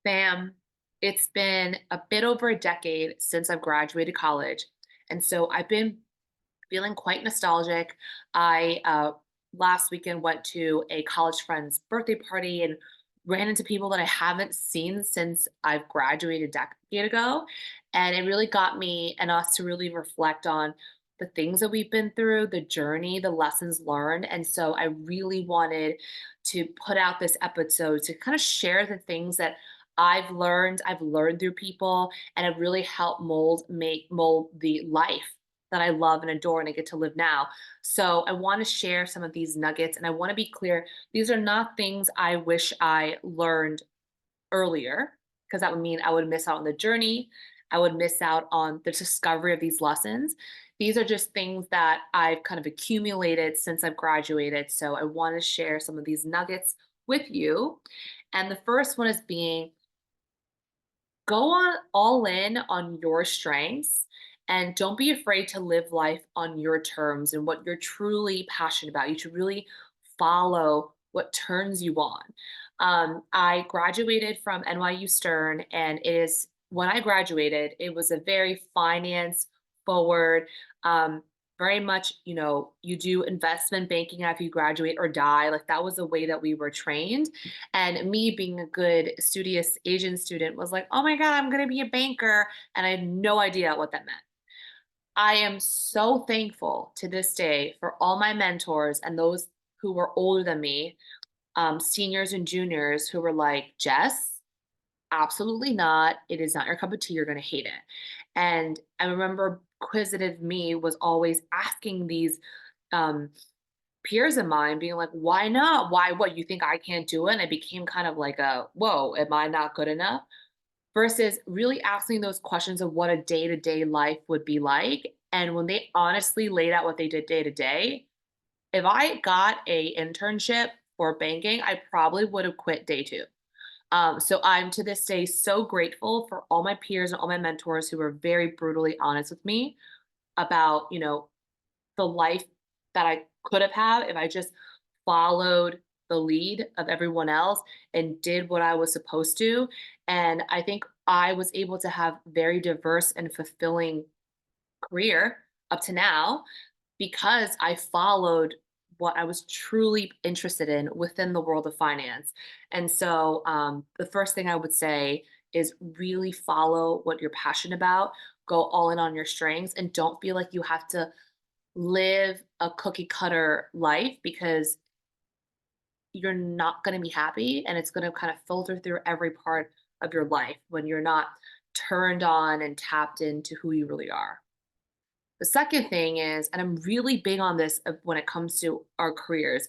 Bam. It's been a bit over a decade since I've graduated college. And so I've been feeling quite nostalgic. I last weekend went to a college friend's birthday party and ran into people that I haven't seen since I've graduated a decade ago. And it really got me and us to really reflect on the things that we've been through, the journey, the lessons learned. And so I really wanted to put out this episode to kind of share the things that I've learned through people, and have really helped mold the life that I love and adore and I get to live now. So I want to share some of these nuggets, and I want to be clear, these are not things I wish I learned earlier, because that would mean I would miss out on the journey. I would miss out on the discovery of these lessons. These are just things that I've kind of accumulated since I've graduated. So I want to share some of these nuggets with you. And the first one is being go on all in on your strengths, and don't be afraid to live life on your terms and what you're truly passionate about. You should really follow what turns you on. I graduated from NYU Stern, and it is when I graduated, it was a very finance forward, um, very much, you do investment banking after you graduate or die. Like that was the way that we were trained. And me being a good studious Asian student was like, oh my God, I'm going to be a banker. And I had no idea what that meant. I am so thankful to this day for all my mentors and those who were older than me, seniors and juniors who were like, Jess, absolutely not. It is not your cup of tea. You're going to hate it. And I remember inquisitive me was always asking these um, peers of mine being like, why not? Why, what, you think I can't do it? And it became kind of like a, whoa, am I not good enough? Versus really asking those questions of what a day to day life would be like. And when they honestly laid out what they did day to day, if I got a internship for banking, I probably would have quit day two. So I'm to this day so grateful for all my peers and all my mentors who were very brutally honest with me about, the life that I could have had if I just followed the lead of everyone else and did what I was supposed to. And I think I was able to have very diverse and fulfilling career up to now because I followed what I was truly interested in within the world of finance. And so the first thing I would say is really follow what you're passionate about, go all in on your strengths, and don't feel like you have to live a cookie cutter life because you're not going to be happy, and it's going to kind of filter through every part of your life when you're not turned on and tapped into who you really are. The second thing is, and I'm really big on this when it comes to our careers,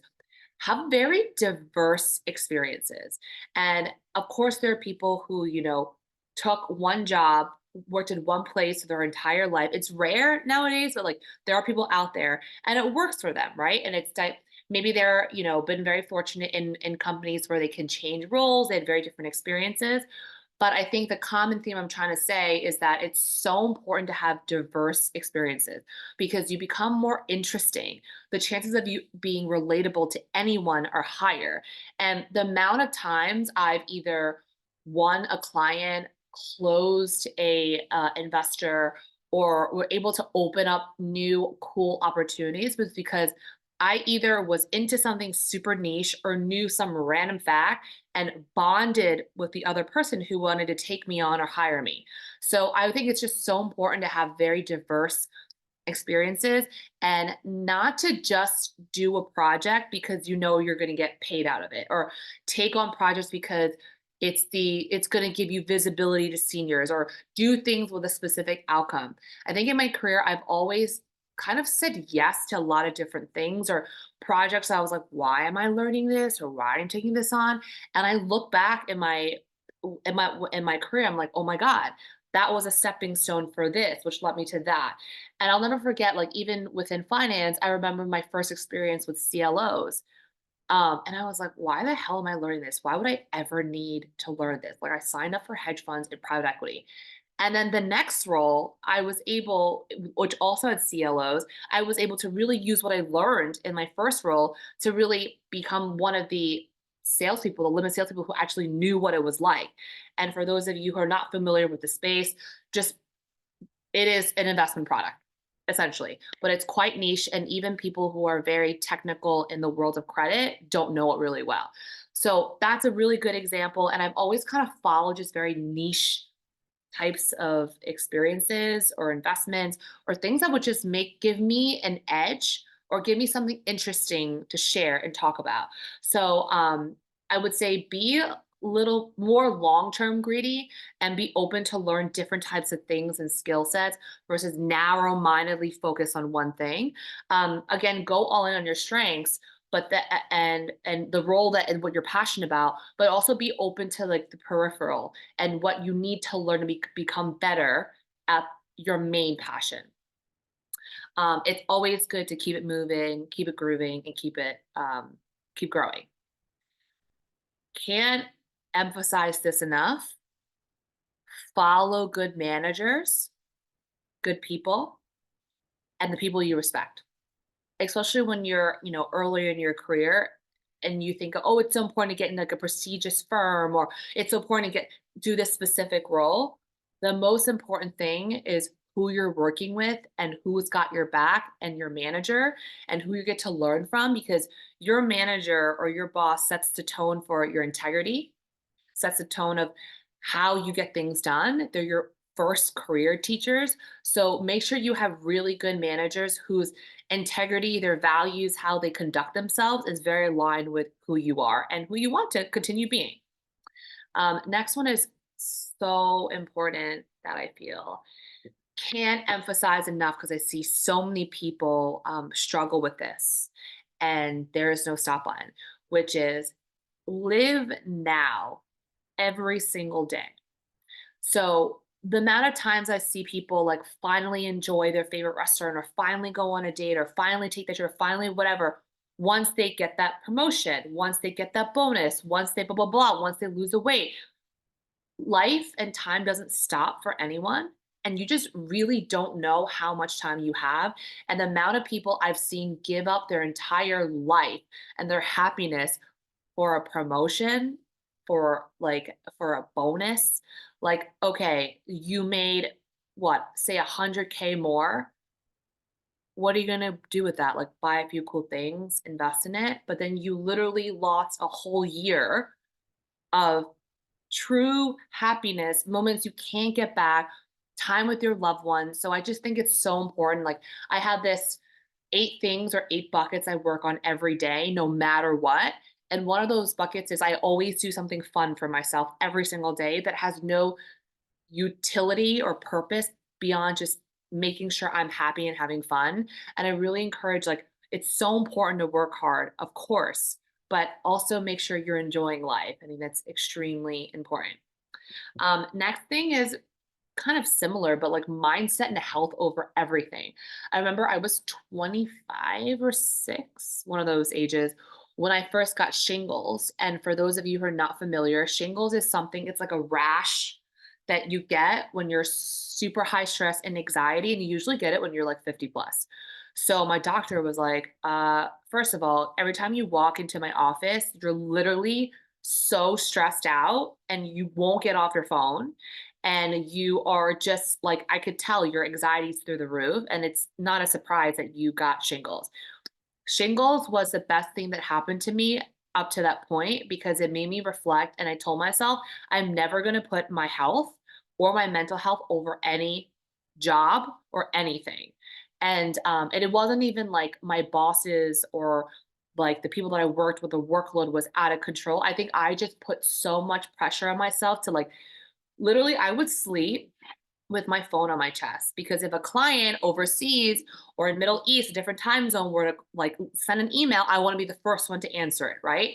have very diverse experiences. And of course, there are people who, took one job, worked in one place their entire life. It's rare nowadays, but like there are people out there and it works for them, right? And it's like maybe they're, been very fortunate in companies where they can change roles, they had very different experiences. But I think the common theme I'm trying to say is that it's so important to have diverse experiences because you become more interesting. The chances of you being relatable to anyone are higher. And the amount of times I've either won a client, closed a investor, or were able to open up new cool opportunities was because I either was into something super niche or knew some random fact and bonded with the other person who wanted to take me on or hire me. So I think it's just so important to have very diverse experiences and not to just do a project because you know you're going to get paid out of it, or take on projects because it's going to give you visibility to seniors, or do things with a specific outcome. I think in my career I've always kind of said yes to a lot of different things or projects. I was like, why am I learning this, or why am I taking this on? And I look back in my career, I'm like, oh my God, that was a stepping stone for this, which led me to that. And I'll never forget, like, even within finance, I remember my first experience with CLOs. And I was like, why the hell am I learning this? Why would I ever need to learn this? Like, I signed up for hedge funds and private equity. And then the next role, I was able, which also had CLOs, I was able to really use what I learned in my first role to really become one of the salespeople, the limit salespeople who actually knew what it was like. And for those of you who are not familiar with the space, just it is an investment product, essentially, but it's quite niche. And even people who are very technical in the world of credit don't know it really well. So that's a really good example. And I've always kind of followed just very niche types of experiences or investments or things that would just give me an edge or give me something interesting to share and talk about. So I would say be a little more long-term greedy and be open to learn different types of things and skill sets versus narrow-mindedly focus on one thing. Again, go all in on your strengths, but and the role that and what you're passionate about, but also be open to like the peripheral and what you need to learn to become better at your main passion. It's always good to keep it moving, keep it grooving, and keep growing. Can't emphasize this enough. Follow good managers, good people, and the people you respect. Especially when you're, earlier in your career and you think, oh, it's so important to get in like a prestigious firm or it's so important to do this specific role. The most important thing is who you're working with and who's got your back and your manager and who you get to learn from because your manager or your boss sets the tone for your integrity, sets the tone of how you get things done. They're your first career teachers. So make sure you have really good managers whose integrity, their values, how they conduct themselves is very aligned with who you are and who you want to continue being. Next one is so important that I feel can't emphasize enough because I see so many people struggle with this, and there is no stop button, which is live now every single day. So the amount of times I see people like finally enjoy their favorite restaurant or finally go on a date or finally take that trip, or finally whatever, once they get that promotion, once they get that bonus, once they blah, blah, blah, once they lose the weight, life and time doesn't stop for anyone. And you just really don't know how much time you have. And the amount of people I've seen give up their entire life and their happiness for a promotion, for a bonus. Like, okay, you made what, say 100K more. What are you gonna do with that? Like buy a few cool things, invest in it, but then you literally lost a whole year of true happiness, moments you can't get back, time with your loved ones. So I just think it's so important. Like I have this 8 things or 8 buckets I work on every day, no matter what. And one of those buckets is I always do something fun for myself every single day that has no utility or purpose beyond just making sure I'm happy and having fun. And I really encourage, like, it's so important to work hard, of course, but also make sure you're enjoying life. I mean, that's extremely important. Next thing is kind of similar, but like mindset and health over everything. I remember I was 25 or 6, one of those ages, when I first got shingles. And for those of you who are not familiar, shingles is something, it's like a rash that you get when you're super high stress and anxiety. And you usually get it when you're like 50 plus. So my doctor was like, first of all, every time you walk into my office, you're literally so stressed out and you won't get off your phone and you are just like, I could tell your anxiety's through the roof, and it's not a surprise that you got shingles. Shingles was the best thing that happened to me up to that point because it made me reflect, and I told myself I'm never going to put my health or my mental health over any job or anything. And it wasn't even like my bosses or like the people that I worked with, the workload was out of control. I think I just put so much pressure on myself to like literally, I would sleep with my phone on my chest because if a client overseas or in Middle East, a different time zone, were to like send an email, I want to be the first one to answer it, right?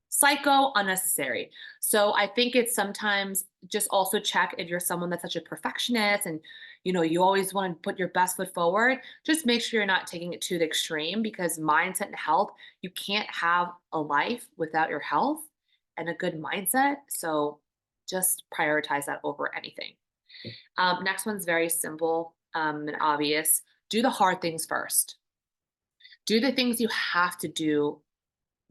Psycho, unnecessary. So I think it's sometimes just also check if you're someone that's such a perfectionist and you always want to put your best foot forward. Just make sure you're not taking it to the extreme because mindset and health, you can't have a life without your health and a good mindset. So just prioritize that over anything. Next one's very simple and obvious. Do the hard things first. Do the things you have to do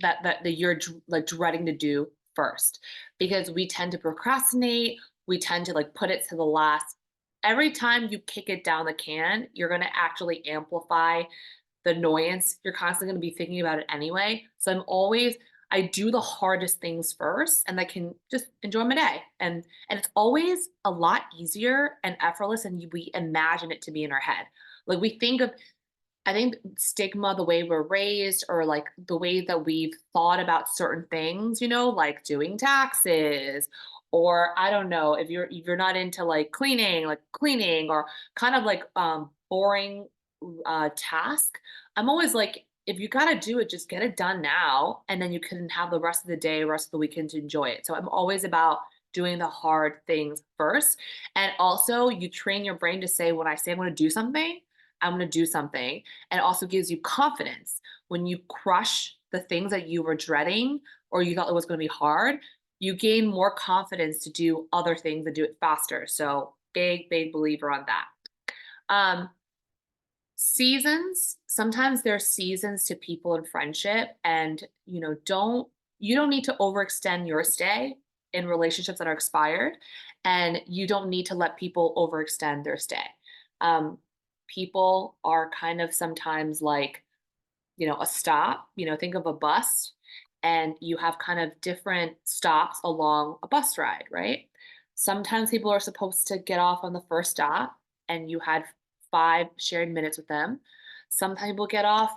that you're like dreading to do first, because we tend to procrastinate, we tend to like put it to the last. Every time you kick it down the can, you're going to actually amplify the annoyance. You're constantly going to be thinking about it anyway. So I do the hardest things first, and I can just enjoy my day. And it's always a lot easier and effortless than we imagine it to be in our head. Like we think of, I think stigma, the way we're raised, or like the way that we've thought about certain things, like doing taxes, or I don't know, if you're not into like cleaning, or kind of like boring task. I'm always like, if you got to do it, just get it done now, and then you can have the rest of the day, rest of the weekend to enjoy it. So I'm always about doing the hard things first. And also, you train your brain to say, when I say I'm going to do something, I'm going to do something. And it also gives you confidence when you crush the things that you were dreading or you thought it was going to be hard. You gain more confidence to do other things and do it faster. So big believer on that. Um, Seasons, sometimes there are seasons to people in friendship, and you don't need to overextend your stay in relationships that are expired, and you don't need to let people overextend their stay. Um, People are kind of sometimes like, a stop. Think of a bus, and you have kind of different stops along a bus ride, right? Sometimes people are supposed to get off on the first stop, and you had 5 shared minutes with them. Some people get off,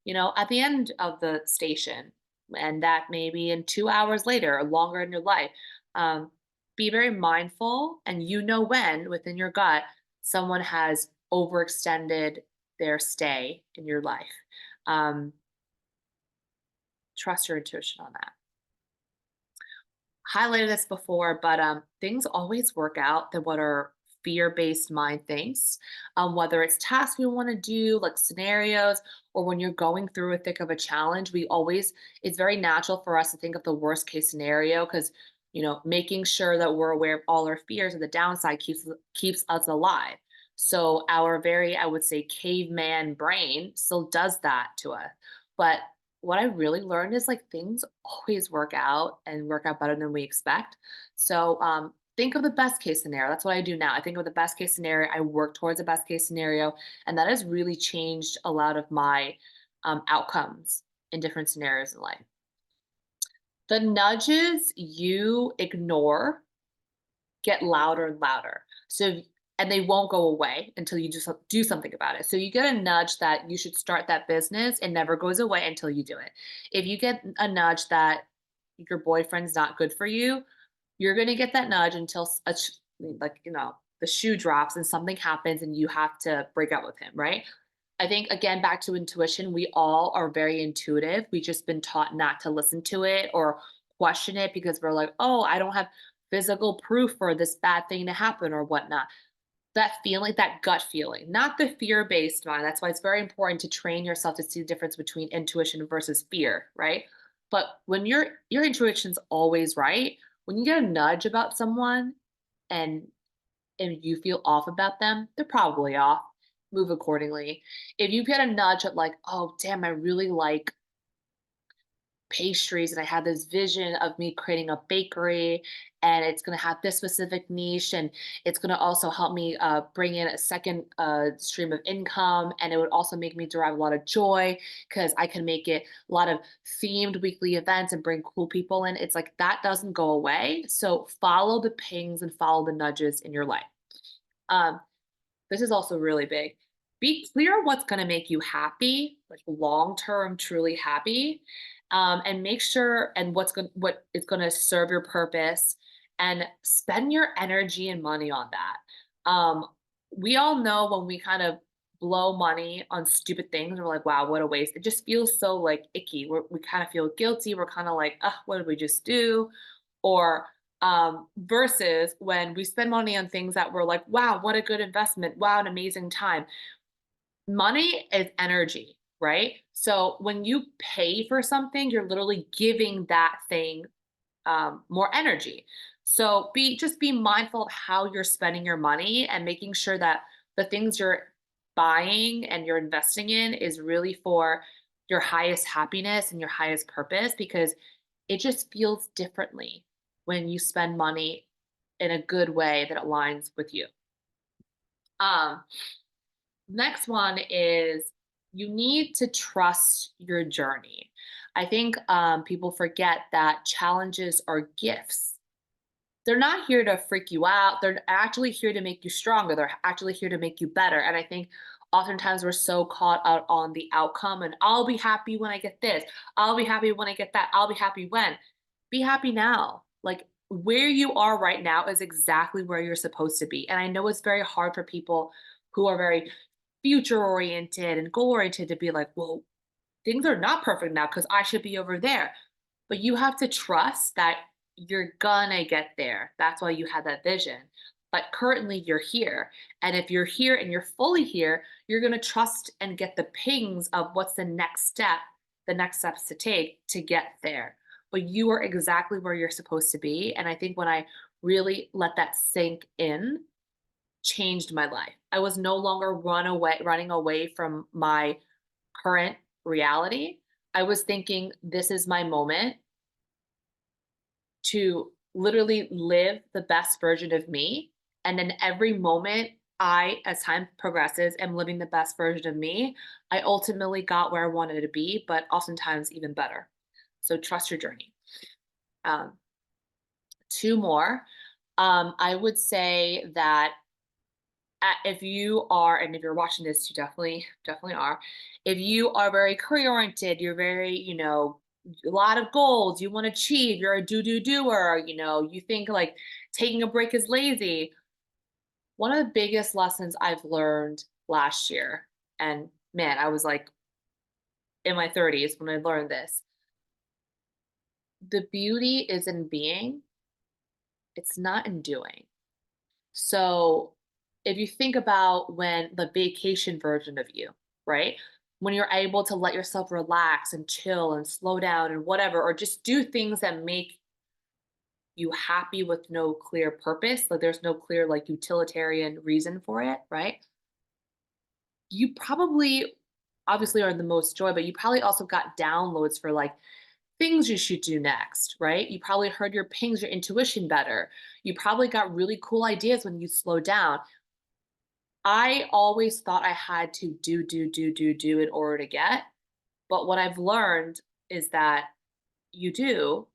at the end of the station, and that may be in 2 hours later or longer in your life. Um, be very mindful, and when within your gut someone has overextended their stay in your life. Um, Trust your intuition on that. Highlighted this before, but things always work out than what our fear-based mind thinks. Whether it's tasks we want to do, like scenarios, or when you're going through a thick of a challenge, it's very natural for us to think of the worst case scenario, because making sure that we're aware of all our fears and the downside keeps us alive. So our very, I would say, caveman brain still does that to us. But what I really learned is like things always work out and work out better than we expect. So think of the best case scenario. That's what I do now. I think of the best case scenario. I work towards a best case scenario, and that has really changed a lot of my outcomes in different scenarios in life. The nudges you ignore get louder and louder. And they won't go away until you just do something about it. So you get a nudge that you should start that business, it never goes away until you do it. If you get a nudge that your boyfriend's not good for you, you're going to get that nudge until the shoe drops and something happens and you have to break up with him, right? I think, again, back to intuition, we all are very intuitive. We've just been taught not to listen to it or question it because we're like, oh, I don't have physical proof for this bad thing to happen or whatnot. That feeling, that gut feeling, not the fear-based mind. That's why it's very important to train yourself to see the difference between intuition versus fear, right? But when your intuition's always right, when you get a nudge about someone and you feel off about them, they're probably off. Move accordingly. If you get a nudge at like, oh damn, I really like pastries, and I had this vision of me creating a bakery, and it's going to have this specific niche, and it's going to also help me bring in a second stream of income, and it would also make me derive a lot of joy because I can make it a lot of themed weekly events and bring cool people in. It's like that doesn't go away. So follow the pings and follow the nudges in your life. um, this is also really big. Be clear what's going to make you happy, like long term, truly happy, and make sure and what is going to serve your purpose, and spend your energy and money on that. We all know when we kind of blow money on stupid things, we're like, wow, what a waste. It just feels so like icky. We kind of feel guilty. We're kind of like, what did we just do? Or versus when we spend money on things that we're like, wow, what a good investment. Wow, an amazing time. Money is energy, right? So when you pay for something, you're literally giving that thing more energy. So be mindful of how you're spending your money and making sure that the things you're buying and you're investing in is really for your highest happiness and your highest purpose because it just feels differently when you spend money in a good way that aligns with you. Um, Next one is you need to trust your journey. I think people forget that challenges are gifts. They're not here to freak you out. They're actually here to make you stronger. They're actually here to make you better. And I think oftentimes we're so caught out on the outcome and I'll be happy when I get this. I'll be happy when I get that. I'll be happy when. Be happy now. Like where you are right now is exactly where you're supposed to be. And I know it's very hard for people who are very future oriented and goal oriented to be like, well, things are not perfect now because I should be over there. But you have to trust that you're gonna get there. That's why you had that vision. But currently you're here. And if you're here and you're fully here, you're gonna trust and get the pings of what's the next step, the next steps to take to get there. But you are exactly where you're supposed to be. And I think when I really let that sink in, changed my life. I was no longer running away from my current reality. I was thinking, this is my moment to literally live the best version of me. And then every moment as time progresses, am living the best version of me. I ultimately got where I wanted to be, but oftentimes even better. So trust your journey. Um, Two more. I would say that if you are, and if you're watching this, you definitely are. If you are very career oriented, you're very, a lot of goals you want to achieve. You're a doer. You think like taking a break is lazy. One of the biggest lessons I've learned last year, and man, I was like in my 30s when I learned this. The beauty is in being, it's not in doing. So if you think about when the vacation version of you, right? When you're able to let yourself relax and chill and slow down and whatever, or just do things that make you happy with no clear purpose, like there's no clear like utilitarian reason for it, right? You probably obviously are the most joy, but you probably also got downloads for like things you should do next, right? You probably heard your pings, your intuition better. You probably got really cool ideas when you slow down. I always thought I had to do in order to get. But what I've learned is that you do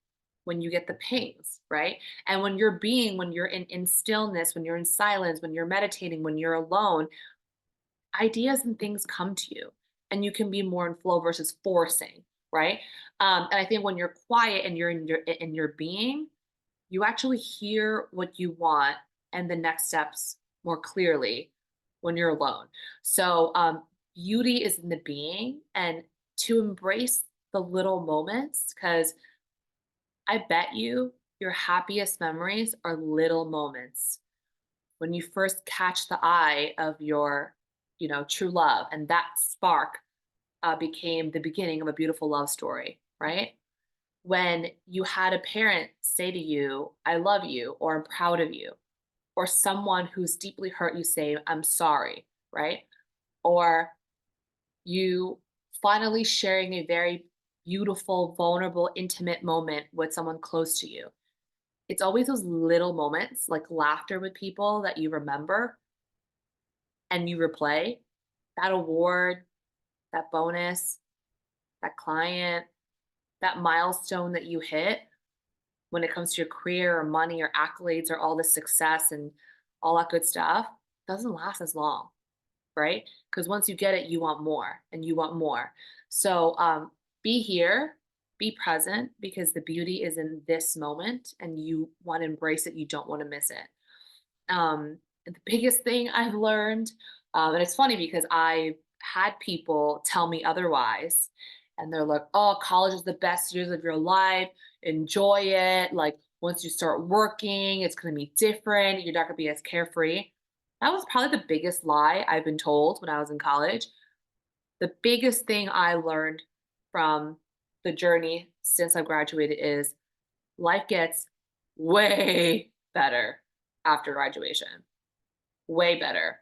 when you get the pings, right? And when you're in stillness, when you're in silence, when you're meditating, when you're alone, ideas and things come to you and you can be more in flow versus forcing, right? And I think when you're quiet and you're in your being, you actually hear what you want and the next steps more clearly when you're alone. So beauty is in the being and to embrace the little moments because I bet you your happiest memories are little moments when you first catch the eye of your true love and that spark became the beginning of a beautiful love story, right? When you had a parent say to you, I love you, or I'm proud of you, or someone who's deeply hurt you say, I'm sorry, right? Or you finally sharing a very beautiful, vulnerable, intimate moment with someone close to you. It's always those little moments like laughter with people that you remember and you replay that award, that bonus, that client, that milestone that you hit when it comes to your career or money or accolades or all the success and all that good stuff doesn't last as long, right? Because once you get it, you want more and you want more. So be here, be present because the beauty is in this moment and you want to embrace it. You don't want to miss it. And the biggest thing I've learned, and it's funny because I had people tell me otherwise, and they're like, "Oh, college is the best years of your life. Enjoy it. Like once you start working, it's going to be different. You're not going to be as carefree." That was probably the biggest lie I've been told when I was in college. The biggest thing I learned from the journey since I graduated is life gets way better after graduation. Way better.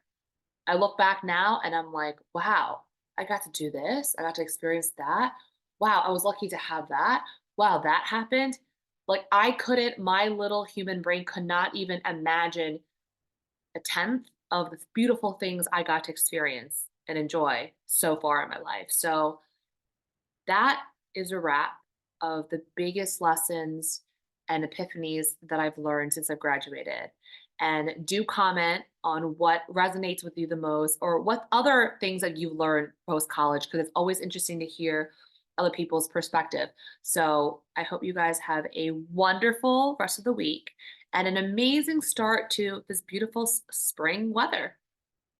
I look back now and I'm like, wow, I got to do this. I got to experience that. Wow, I was lucky to have that. Wow, that happened. Like I couldn't, my little human brain could not even imagine a tenth of the beautiful things I got to experience and enjoy so far in my life. So that is a wrap of the biggest lessons and epiphanies that I've learned since I've graduated. And do comment on what resonates with you the most or what other things that you've learned post college, because it's always interesting to hear other people's perspective. So I hope you guys have a wonderful rest of the week and an amazing start to this beautiful spring weather.